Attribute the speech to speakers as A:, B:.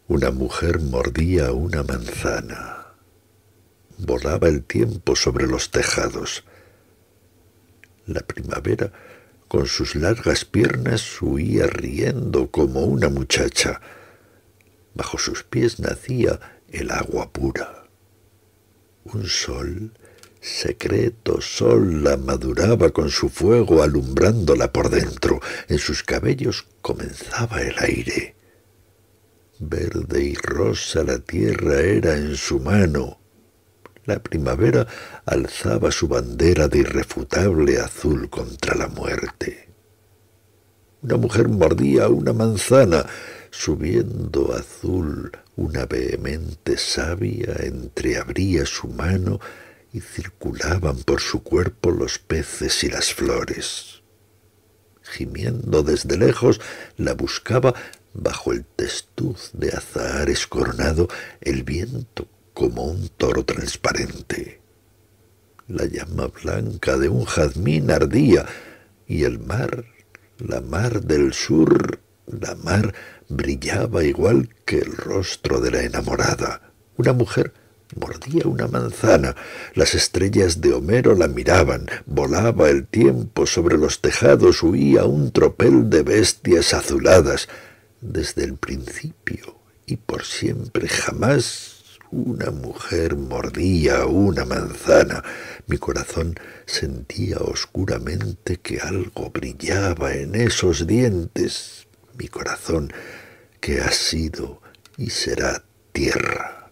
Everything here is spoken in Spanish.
A: Una mujer mordía una manzana. Volaba el tiempo sobre los tejados. La primavera, con sus largas piernas, huía riendo como una muchacha. Bajo sus pies nacía el agua pura. Un sol, secreto sol, la maduraba con su fuego alumbrándola por dentro. En sus cabellos comenzaba el aire. Verde y rosa la tierra era en su mano. La primavera alzaba su bandera de irrefutable azul contra la muerte. Una mujer mordía una manzana, subiendo azul, una vehemente savia entreabría su mano y circulaban por su cuerpo los peces y las flores. Gimiendo desde lejos, la buscaba bajo el testuz de azahares coronado el viento como un toro transparente. La llama blanca de un jazmín ardía y el mar, la mar del sur, la mar brillaba igual que el rostro de la enamorada. Una mujer mordía una manzana, las estrellas de Homero la miraban, volaba el tiempo sobre los tejados, huía un tropel de bestias azuladas. Desde el principio y por siempre jamás una mujer mordía una manzana. Mi corazón sentía oscuramente que algo brillaba en esos dientes. Mi corazón que ha sido y será tierra.